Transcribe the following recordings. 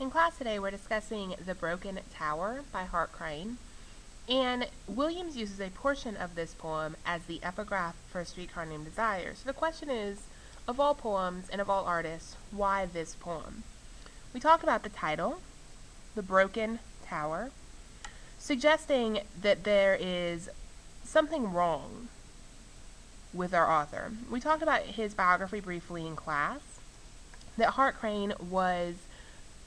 In class today, we're discussing The Broken Tower by Hart Crane, and Williams uses a portion of this poem as the epigraph for A Streetcar Named Desire. So the question is, of all poems and of all artists, why this poem? We talked about the title, The Broken Tower, suggesting that there is something wrong with our author. We talked about his biography briefly in class, that Hart Crane was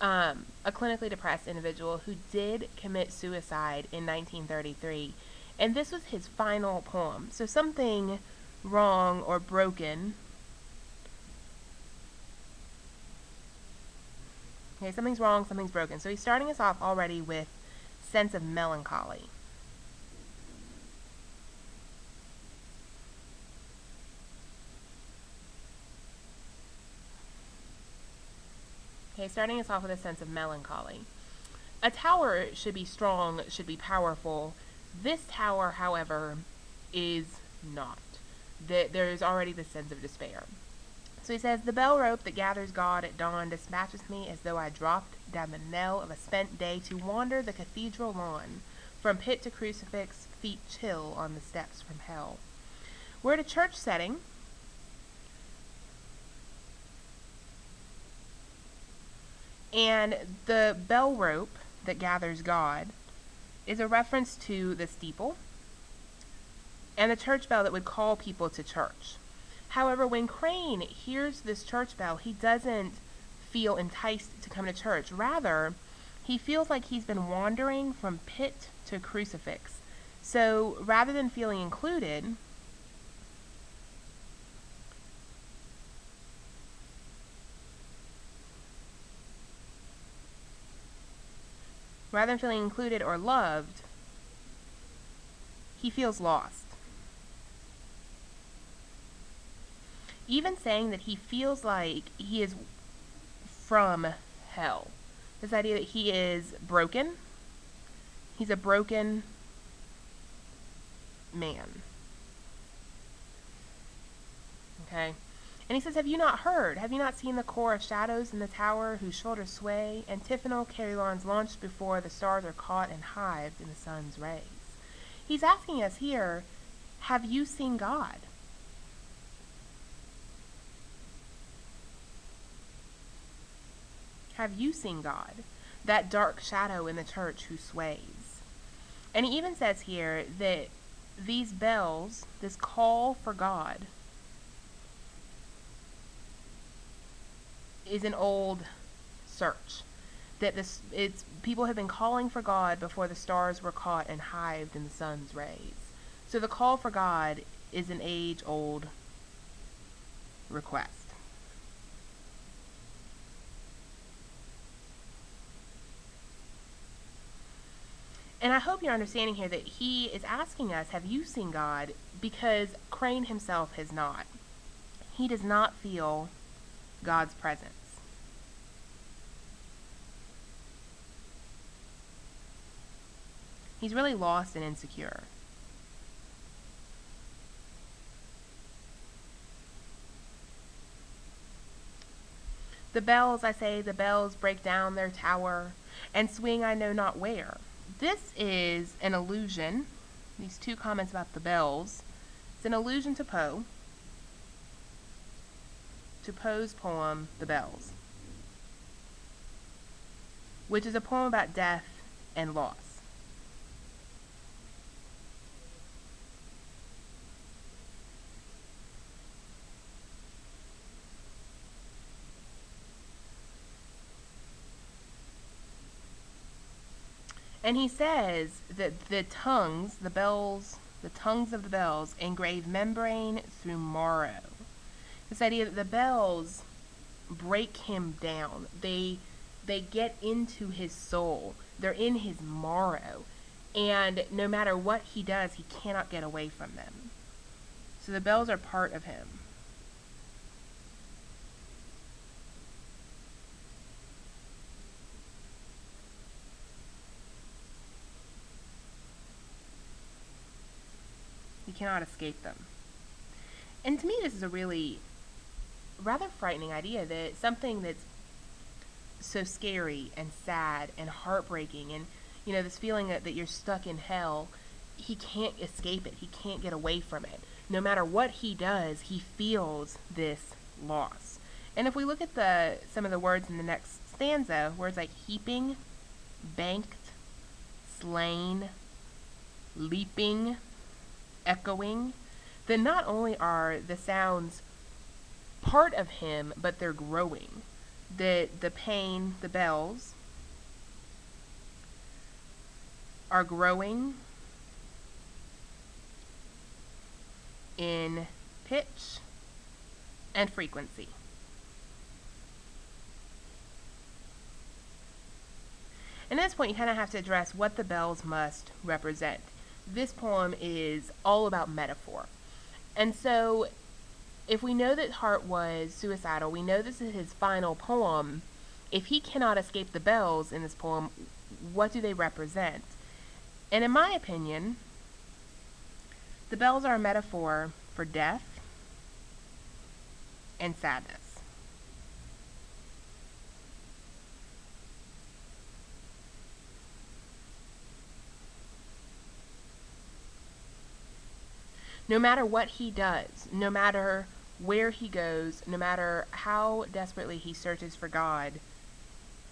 a clinically depressed individual who did commit suicide in 1933, and this was his final poem. So something wrong or broken. Okay, something's wrong, something's broken. So he's starting us off already with sense of melancholy. Okay, starting us off with a sense of melancholy. A tower should be strong, should be powerful. This tower, however, is not. There is already the sense of despair. So he says, the bell rope that gathers God at dawn dispatches me as though I dropped down the knell of a spent day to wander the cathedral lawn, from pit to crucifix, feet chill on the steps from hell. We're at a church setting. And the bell rope that gathers God is a reference to the steeple and the church bell that would call people to church. However, when Crane hears this church bell, he doesn't feel enticed to come to church. Rather, he feels like he's been wandering from pit to crucifix. So rather than feeling included, or loved, he feels lost. Even saying that he feels like he is from hell. This idea that he is broken. He's a broken man. Okay? And he says, have you not heard? Have you not seen the core of shadows in the tower whose shoulders sway? Antiphonal carillons launched before the stars are caught and hived in the sun's rays. He's asking us here, have you seen God? Have you seen God? That dark shadow in the church who sways. And he even says here that these bells, this call for God, is an old search. That people have been calling for God before the stars were caught and hived in the sun's rays. So the call for God is an age-old request. And I hope you're understanding here that he is asking us, have you seen God? Because Crane himself has not. He does not feel God's presence. He's really lost and insecure. The bells, I say, the bells break down their tower and swing I know not where. This is an allusion, these two comments about the bells, it's an allusion to Poe's poem, The Bells, which is a poem about death and loss. And he says that the tongues of the bells engrave membrane through marrow. This idea that the bells break him down. They get into his soul. They're in his marrow. And no matter what he does, he cannot get away from them. So the bells are part of him. He cannot escape them. And to me, this is a really rather frightening idea, that something that's so scary and sad and heartbreaking, and this feeling that you're stuck in hell. He can't escape it. He can't get away from it. No matter what he does, he feels this loss. And if we look at some of the words in the next stanza, words like heaping, banked, slain, leaping, echoing, then not only are the sounds part of him, but they're growing. The pain, the bells, are growing in pitch and frequency. And at this point, you kind of have to address what the bells must represent. This poem is all about metaphor. And so, if we know that Hart was suicidal, we know this is his final poem. If he cannot escape the bells in this poem, what do they represent? And in my opinion, the bells are a metaphor for death and sadness. No matter what he does, no matter where he goes, no matter how desperately he searches for God,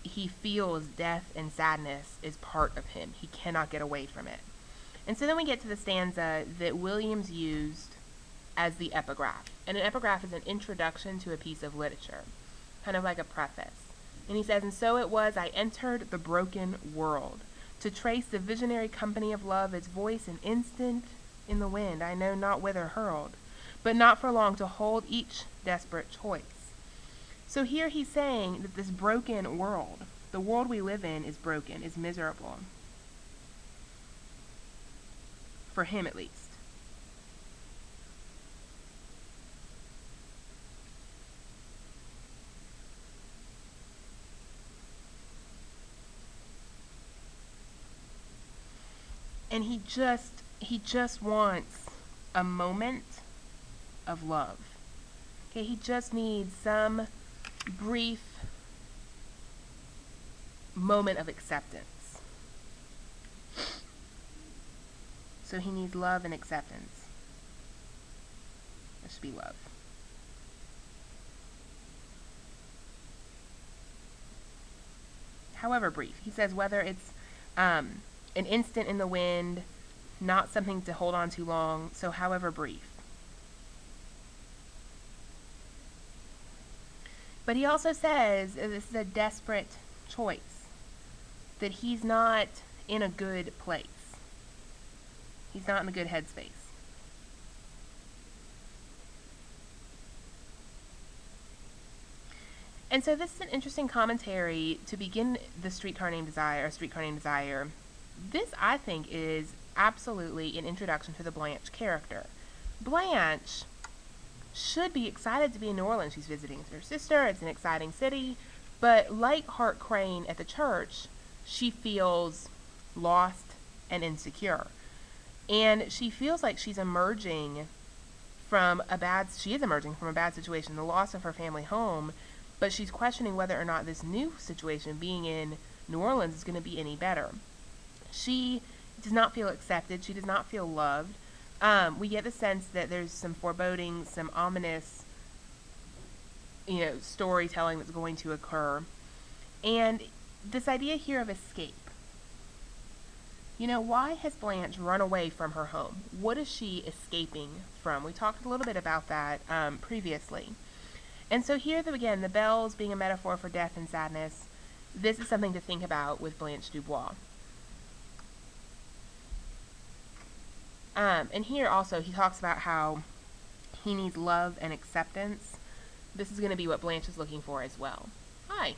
he feels death and sadness is part of him. He cannot get away from it. And so then we get to the stanza that Williams used as the epigraph. And an epigraph is an introduction to a piece of literature, kind of like a preface. And he says, "And so it was I entered the broken world, to trace the visionary company of love, its voice an instant in the wind, I know not whither hurled, but not for long to hold each desperate choice." So here he's saying that this broken world, the world we live in, is broken, is miserable. For him, at least. And he just wants a moment of love. Okay, he just needs some brief moment of acceptance. So he needs love and acceptance. There should be love. However brief. He says whether it's an instant in the wind, not something to hold on too long, so however brief. But he also says this is a desperate choice, that he's not in a good place. He's not in a good headspace. And so this is an interesting commentary to begin the Streetcar Named Desire. This, I think, is absolutely an introduction to the Blanche character. Blanche should be excited to be in New Orleans. She's visiting her sister. It's an exciting city. But like Hart Crane at the church, she feels lost and insecure. And she feels like she's emerging from a bad situation, the loss of her family home, but she's questioning whether or not this new situation, being in New Orleans, is going to be any better. She does not feel accepted. She does not feel loved. We get the sense that there's some foreboding, some ominous, storytelling that's going to occur. And this idea here of escape. Why has Blanche run away from her home? What is she escaping from? We talked a little bit about that previously. And so here, again, the bells being a metaphor for death and sadness, this is something to think about with Blanche Dubois. And here also, he talks about how he needs love and acceptance. This is going to be what Blanche is looking for as well. Hi.